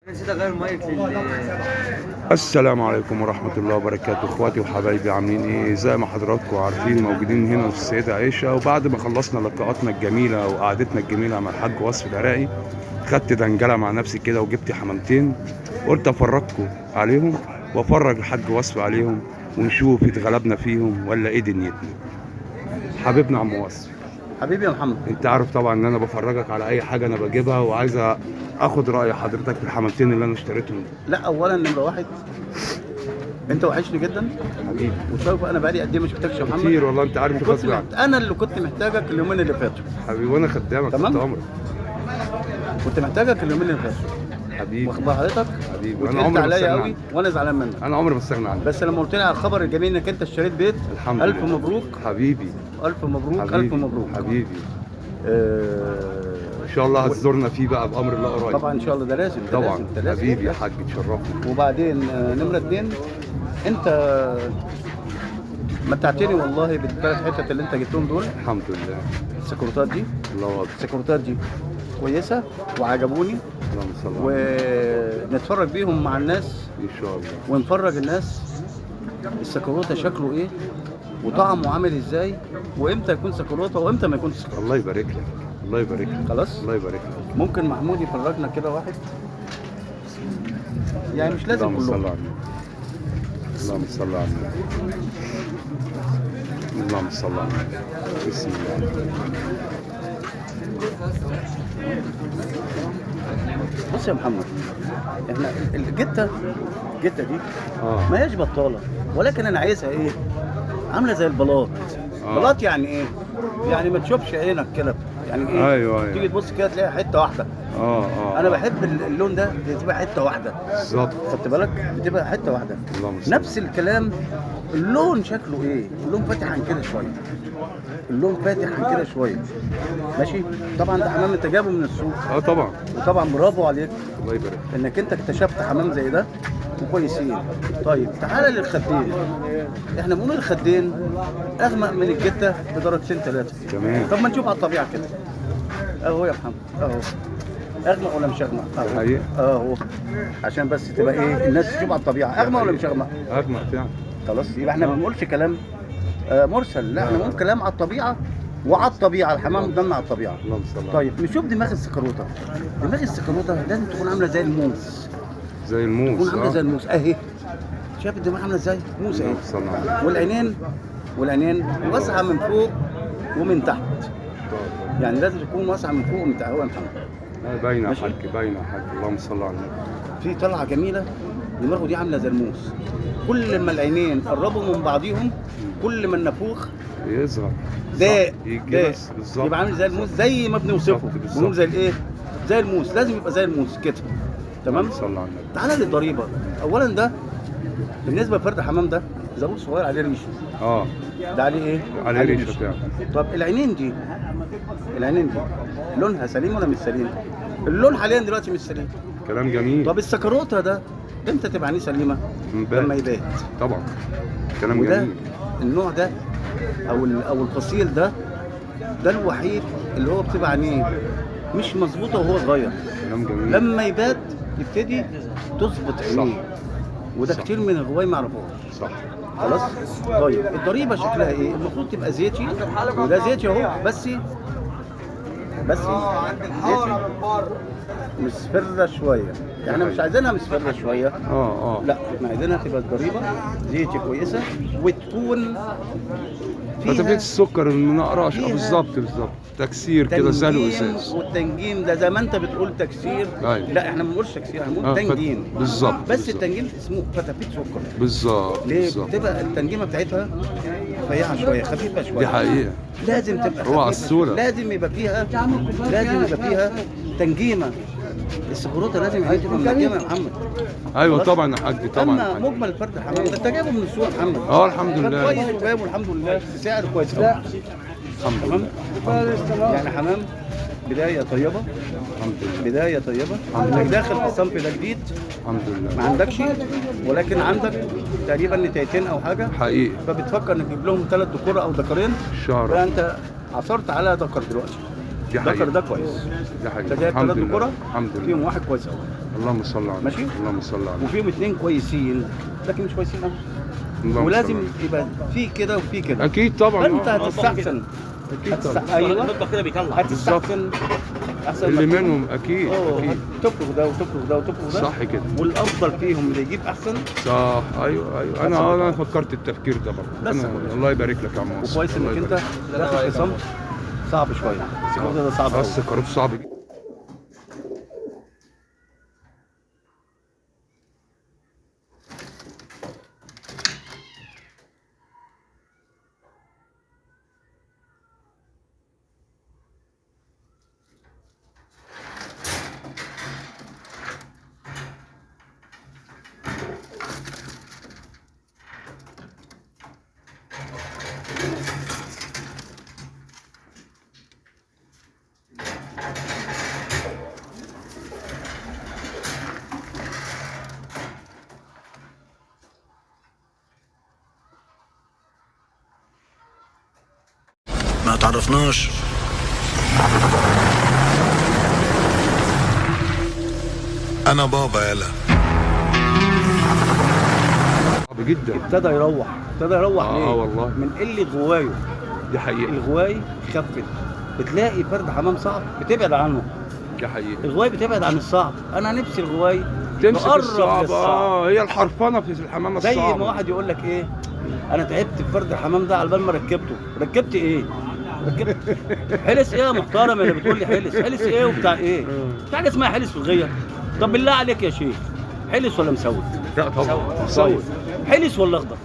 السلام عليكم ورحمة الله وبركاته، اخواتي وحبايبي، عاملين ايه؟ زي ما حضراتكم عارفين موجودين هنا في السيدة عيشة، وبعد ما خلصنا لقاءاتنا الجميلة وقعدتنا الجميلة مع الحاج وصف العراقي خدت دنجلة مع نفسي كده وجبت حمامتين، قلت افرجكم عليهم وافرج الحاج وصف عليهم ونشوف اتغلبنا فيهم ولا ايه دنيتنا. حبيبنا عم وصف، حبيبي يا محمد، انت عارف طبعا ان انا بفرجك على اي حاجة انا بجيبها، وعايز اخد رأي حضرتك في الحمامتين اللي انا اشتريتهم. لا اولا نمره واحد، انت وحشني جدا حبيبي وشوف انا بقالي قد ايه ما شفتكش يا محمد كتير والله، انت عارف وكنت غصب عني. انا اللي كنت محتاجك اليومين اللي فاتوا. حبيبي وانا خدامك تمام. تحت امرك. كنت محتاجك اليومين اللي فاتوا حبيبي واخد بال حضرتك. حبيبي انا وتقلت عمري ما عليا استغنى قوي عنك. وانا زعلان منك، انا عمري ما استغنى عنك. بس لما قلت لي على الخبر الجميل انك انت اشتريت بيت، الحمد الف لله. مبروك. حبيبي الف مبروك حبيبي الف مبروك حبيبي. آه... ان شاء الله هتزورنا فيه بقى بامر الله قريب. طبعا ان شاء الله، ده لازم ده طبعا لازم ده لازم. حبيبي يا حاج تشرفنا. وبعدين نمره اتنين، انت متعتني والله بالثلاث حتت اللي انت جبتهم دول. الحمد لله. السكروتات دي، الله اكبر. السكروتات دي كويسه وعجبوني، اللهم صل على النبي. ونتفرج بيهم مع الناس ان شاء الله. ونفرج الناس السكروته شكله ايه وطعمه عامل ازاي، وامتى يكون سكروته وامتى ما يكونش سكروته. الله يبارك لك، الله يبارك لك. خلاص، الله يبارك لك. ممكن محمود يفرجنا كده واحد، يعني مش لازم اللهم صل كلهم. على النبي. اللهم صل على النبي. اللهم صل على النبي. بسم الله. بص يا محمد، احنا الجته دي اه ما هياش بطاله، ولكن انا عايزها ايه؟ عامله زي البلاط. آه. بلاط يعني ايه؟ يعني ما تشوفش عينك كده، يعني ايه؟ ايوه تيجي تبص كده تلاقي حته واحده. انا بحب اللون ده تبقى حته واحده. بالظبط. خدت بالك؟ بتبقى حته واحده. اللهم صل. نفس الكلام، اللون شكله ايه؟ اللون فاتح عن كده شويه، اللون فاتح عن كده شويه، ماشي؟ طبعا ده حمام انت جابه من السوق، طبعا. وطبعا برافو عليك الله يبارك. انك انت اكتشفت حمام زي ده وكويسين. طيب تعالى للخدين، احنا بنقول الخدين اغمق من الجته بدرجتين ثلاثه. تمام. طب ما نشوف على الطبيعه كده، اهو يا محمد اهو، اغمق ولا مش اغمق؟ حقيقة. اهو، عشان بس تبقى ايه الناس تشوف على الطبيعه، اغمق ولا مش اغمق؟ اغمق فعلا. خلاص، يبقى احنا ما بنقولش كلام مرسل، لا احنا بنقول كلام على الطبيعه، وعلى الطبيعه الحمام قدامنا على الطبيعه. اللهم صل على طيب نشوف دماغ السكروته. دماغ السكروته لازم تكون عامله زي الموز، زي الموز. تكون عامله زي الموز اهي. شايف الدماغ عامله ازاي؟ موز اهي. اللهم صل على والعينين واسعه من فوق ومن تحت، يعني لازم تكون واسعه من فوق ومن تحت. هو يا محمد باينه يا ماشي. حاج، باينه يا حاج. اللهم صل على النبي. في طلعه جميله، دماغه دي عامله زي الموز. كل ما العينين قربوا من بعضيهم كل ما النافوخ يظهر ده يجي بس بالظبط. يبقى عامل زي الموز، زي ما بنوصفه بالظبط. بنقول زي الايه؟ زي الموز، لازم يبقى زي الموز كده. تمام. اللهم صل على النبي. تعالى للضريبه. اولا ده بالنسبه لفرد حمام ده زبون صغير عليه ريشه. ده عليه ايه؟ عليه ريشه فعلا. طب العينين دي لونها سليم ولا مش سليم؟ اللون حاليا دلوقتي مش سليم. كلام جميل. طب السكروته ده امتى تبقى عينيه سليمه؟ لما يبات. طبعا كلام وده جميل. النوع ده او الفصيل ده الوحيد اللي هو بتبقى عينيه مش مظبوطه وهو صغير، كلام جميل. لما يبات يبتدي تظبط عينيه. صح. وده صح. كتير من الروايه ما يعرفوش. صح. خلاص. طيب الضريبه شكلها ايه؟ المفروض تبقى زيتي، وده زيتي اهو، بس زيتي مصفرة شويه، احنا مش عايزينها مصفرة شويه، لا احنا عايزينها تبقى الضريبه زيتي كويسه، وتكون فتفيت فيها السكر المنقرش. بالظبط تكسير كده زي الازاز. والتنجيم ده زي ما انت بتقول تكسير. أيوة. لا احنا ما بنقولش تكسير، احنا بنقول تنجيم. بالظبط. بس التنجيم اسمه فتافيت سكر. بالظبط. ليه؟ بتبقى التنجيمه بتاعتها رفيعه شويه، خفيفه شويه. دي حقيقة. لازم تبقى هو على خفيفه، الصورة. لازم يبقى فيها تنجيمه. السكروته لازم تبقى منجمه يا محمد. ايوه طبعا يا حاج، طبعا يا اما حاج. مجمل فرد الحمام ده انت جايبه من السوق يا محمد. الحمد لله. كويس، وجايبه الحمد لله بسعر كويس قوي. الحمد لله. يعني حمام بدايه طيبه، الحمد لله. بدايه طيبه. انك داخل في الصنف ده جديد، الحمد لله. ما عندكش، ولكن عندك تقريبا نتايتين او حاجه حقيقي. فبتفكر انك تجيب لهم 3 ذكور او ذكرين. شهر. فانت عثرت على ذكر دلوقتي. دي حقيقة. الذكر ده كويس. دي حقيقة. انت جايب الحمد 3 لله ذكورة الحمد لله. فيهم واحد كويس قوي. اللهم صل على النبي. ماشي. اللهم صل على النبي. وفيهم 2 كويسين لكن مش كويسين قوي. اللهم صل على ولازم النبي. يبقى في كده وفي كده. اكيد طبعا. انت هتستحسن. اكيد طبعا. ايوه المطبخ كده بيطلع. هتستحسن احسن اللي ما- منهم اكيد اكيد. تفرغ ده وتفرغ ده وتفرغ ده. صح كده. والافضل فيهم اللي يجيب احسن. صح. ايوه ايوه. انا فكرت التفكير ده برضه. بس انا كويس. الله يبارك لك يا عم مصر. وكويس الله انك يبارك انت داخل في صمت صعب شويه. السكروت ده صعب قوي. بس الكاروت صعب جدا. ما تعرفناش. انا بابا يلا. صعب جدا. ابتدى يروح ليه؟ والله. من قله غوايه. دي حقيقة. الغواي خفت. بتلاقي فرد حمام صعب بتبعد عنه. دي حقيقة. الغواي بتبعد عن الصعب. انا نفسي الغواي تمسك تقرب الصعب. للصعب. هي الحرفنة في الحمامة زي الصعبة. ما واحد يقول لك ايه، انا تعبت في فرد الحمام ده على بال ما ركبت ايه؟ ركبت حلس ايه يا محترم اللي بتقول لي حلس ايه وبتاع ايه؟ في حاجه اسمها حلس في الغيه؟ طب بالله عليك يا شيخ، حلس ولا مسود؟ لا طبعا. مسود. حلس ولا اخضر؟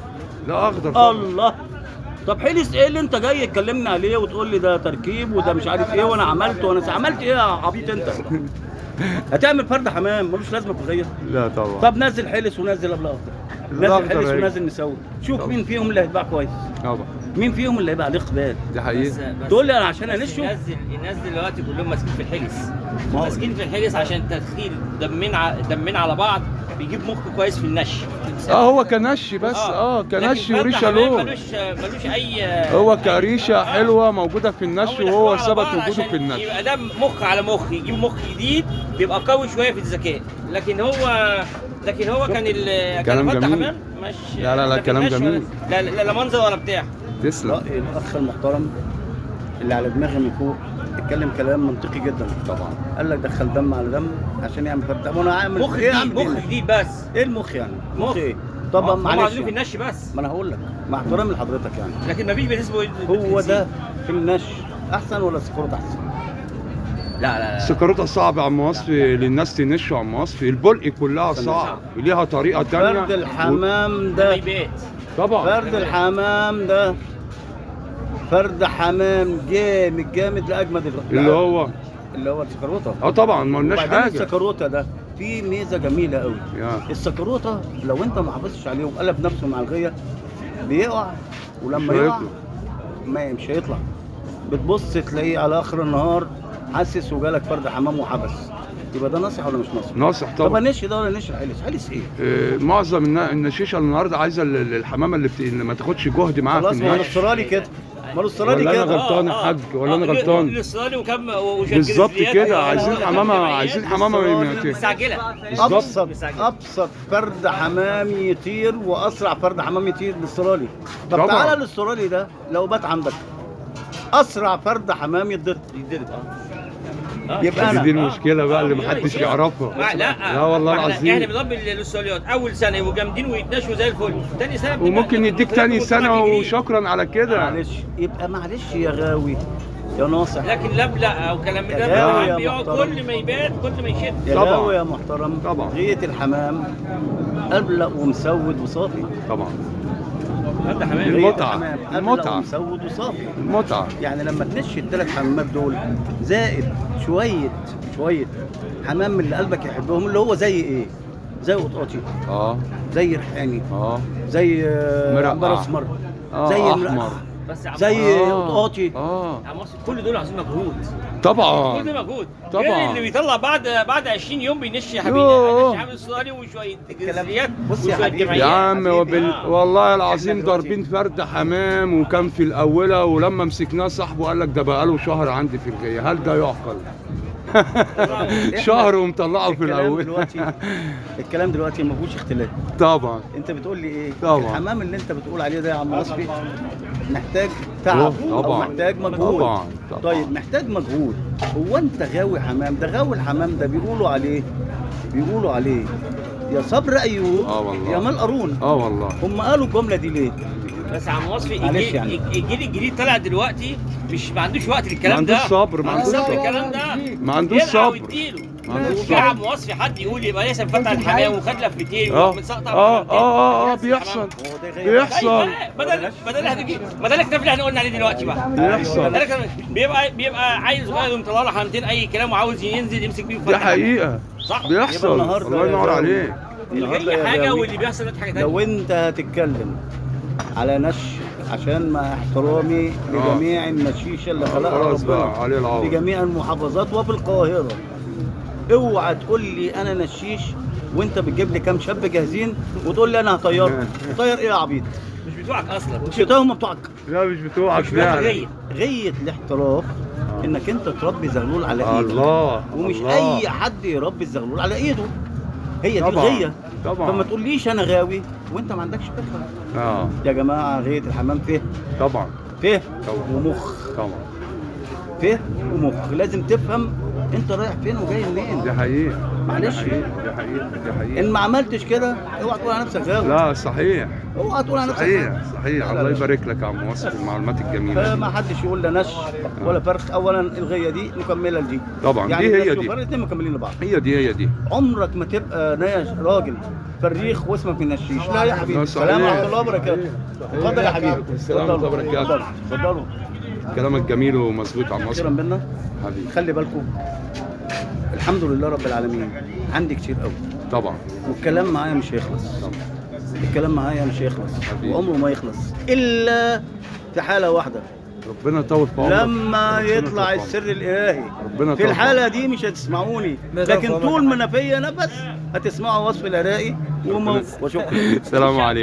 لا اخضر طبعا. الله. طب حلس ايه اللي انت جاي تكلمني عليه وتقول لي ده تركيب وده مش عارف ايه وانا عملت ايه يا عبيط انت؟ هتعمل فرد حمام ملوش لازمه في الغيه؟ لا طبعا. طب نزل حلس ونزل قبل اخضر. نزل الأخضر حلس هيك. ونزل مسود. شوف طبعا. مين فيهم اللي هيتباع كويس. طبعا. مين فيهم اللي هيبقى عليه اقبال. دي حقيقة. تقول لي انا عشان انشه؟ الناس دلوقتي كلهم ماسكين في الحلس. ما هو- ماسكين في الحلس عشان تدخيل دمين على بعض بيجيب مخ كويس في النش. هو كنش بس. كنش وريشه لون. ملوش اي. هو كريشه حلوه موجوده في النش وهو ثبت وجوده في النش. يبقى ده مخ على مخ، يجيب مخ جديد بيبقى قوي شويه في الذكاء. لكن هو كلام فتح جميل. حمام مش. لا لا لا، في كلام النش جميل. لا منظر ولا بتاع. تسلم. رأي الاخ المحترم اللي على دماغي من فوق اتكلم كلام منطقي جدا. طبعا. قال لك دخل دم على دم عشان يعمل فرد. طب انا عامل مخ ايه؟ جديد اعمل مخ جديد بس. ايه المخ يعني؟ مخ. مخ ايه؟ طبعا هم معلش عايزينه في يعني. النش بس. ما انا هقول لك مع احترامي لحضرتك يعني. لكن مفيش بالنسبه هو ده في النش احسن ولا السكروت احسن؟ لا السكروته صعب يا عم وصفي للناس تنش يا عم وصفي. البلق كلها صعب ليها طريقه تانية. فرد الحمام ده بيت. طبعا. فرد الحمام ده فرد حمام جامد لاجمد اللي هو السكروته. طبعا ما قلناش وبعدين حاجه. السكروته ده في ميزه جميله قوي. السكروته لو انت ما حافظتش عليه وقلب نفسه مع الغيه بيقع، ولما مش يقع هيطلع. مش هيطلع. بتبص تلاقيه على اخر النهار حاسس وجالك فرد حمام وحبس. يبقى ده ناصح ولا مش ناصح؟ ناصح طب طبعا. النش ده ولا نش حلس ايه؟ معظم النشيشه النهارده عايزه الحمامه اللي ما تاخدش جهد معاها في خلاص ما هو النش. الاسترالي كده. ما هو الاسترالي ولا أنا كده. غلطان يا حاج ولا انا غلطان؟ الاسترالي وكم بالظبط كده. عايزين حمامه مستعجله. ابسط فرد حمام يطير واسرع فرد حمام يطير الاسترالي. طب طبعا. تعالى الاسترالي ده لو بات عندك اسرع فرد حمام يتضرب. يبقى دي انا المشكله بقى اللي محدش يعرفها. لا والله احنا العظيم. بنربي الاستراليات اول سنه يبقوا جامدين ويتنشوا زي الفل، ثاني سنه وممكن يديك تاني سنه وشكرا على كده. معلش يبقى معلش يا غاوي يا ناصح. لكن لبلق او كلام يا غاوي يا ده بيقعد محترم. كل ما يبات كل ما يشد. يا طبعا. غاوي يا محترم. طبعا. غية الحمام أبلق ومسود وصافي. طبعا. هذا حمام. المتعة. غية الحمام أبلق المتعة. ومسود وصافي. المتعه. يعني لما تنش الثلاث حمامات دول زائد شويه حمام من اللي قلبك يحبهم اللي هو زي ايه؟ زي قطقطي، زي ريحاني، زي مرقع. عنبر اسمر، زي زي احمر. بس يا عم زي قطاطي. عم مصر كل دول عايزين مجهود. طبعا كل ده مجهود. طبعا. غير اللي بيطلع بعد 20 يوم بينش يا حبيبي، يوه. بينش عامل صغير وشويه الكلام- جنسيات بص يا وشويه حبيبي. جمعيات. يا عم والله العظيم إحنا دلوقتي- ضاربين فرد حمام، وكان في الاولى، ولما مسكناه صاحبه قال لك ده بقاله شهر عندي في الغيه. هل ده يعقل؟ شهر ومطلعه في الاول. الكلام دلوقتي ما فيهوش اختلاف. طبعا انت بتقول لي ايه؟ طبعا. الحمام اللي انت بتقول عليه ده يا عم وصفي محتاج تعب او طبعا. محتاج مجهود. طبعا. طبعا. طيب محتاج مجهود. هو انت غاوي حمام؟ ده غاوي الحمام ده بيقولوا عليه يا صبر ايوب والله. يا مال قارون. والله. هم قالوا الجمله دي ليه؟ بس يا عم وصفي معلش الجيل يعني. الجيل الجديد طالع دلوقتي مش ما عندوش وقت للكلام ما ده. عندوش صبر، ما عندوش صبر صبر. الكلام ده. ما عندوش يلعب صبر. ويديله. ما عندوش يا صبر. عم وصفي حد يقول يبقى لسه مفتح الحمام وخد لفتين وراح مسقطع بيحصل. هو ده غير بيحصل. بدل الكتاب اللي احنا قلنا عليه دلوقتي بقى. بيحصل. بيبقى عيل صغير يقوم طلع له حمامتين اي كلام وعاوز ينزل يمسك بيهم. دي حقيقة. صح. بيحصل. يبقى النهاردة الله ينور يا عليك. النهاردة اللي يا هي حاجه غاوي، واللي بيحصل ده حاجه ثانيه. لو انت هتتكلم على نش، عشان مع احترامي لجميع النشيشه اللي خلقها خلاص بقى، ربنا عليه العوض. في جميع المحافظات وفي القاهره، اوعى تقول لي انا نشيش وانت بتجيب لي كام شاب جاهزين وتقول لي انا هطيرك. طير ايه يا عبيط؟ مش بتوعك اصلا. مش هم بتوعك. لا مش بتوعك بتوعك فعلا. غاية الاحتراف انك انت تربي زغلول على ايدك. الله. ومش الله. اي حد يربي الزغلول على ايده. هي دي طبعا. الغيه. طبعا. فما تقوليش انا غاوي وانت ما عندكش فكره. يا جماعه غايه الحمام فيه طبعا. طبعا. ومخ. طبعا. فيه ومخ. لازم تفهم انت رايح فين وجاي منين. دي حقيقة. معلش. دي حقيقة. ان ما عملتش كده اوعى تقول على نفسك غاوي. لا صحيح. اوعى تقول على نفسك صحيح غاوي. صحيح. الله يبارك لك يا عم وصف المعلومات الجميلة. ما حدش يقول لا نش ولا فرخ. اولا الغيه دي مكمله لدي. طبعا. يعني دي هي النش دي. والفرخ الاثنين مكملين لبعض. هي دي. عمرك ما تبقى نايش راجل فريخ واسمك من النشيش. لا يا حبيبي. لا، صحيح. السلام ورحمه الله وبركاته. اتفضل يا حبيبي. السلام ورحمة الله وبركاته. اتفضلوا. كلامك جميل ومظبوط يا عم وصف. خيرا بينا. حبيبي. خلي بالكم، الحمد لله رب العالمين عندي كتير قوي، طبعا. والكلام معايا مش هيخلص. طبعا. الكلام معايا مش هيخلص حبيبي. وعمره ما يخلص الا في حاله واحده، ربنا يطول في عمرك. لما ربنا يطلع يطول في السر الالهي. ربنا في يطول الحاله دي مش هتسمعوني، لكن طول ما انا فيا نفس هتسمعوا وصف العراقي وشكرا. السلام عليكم.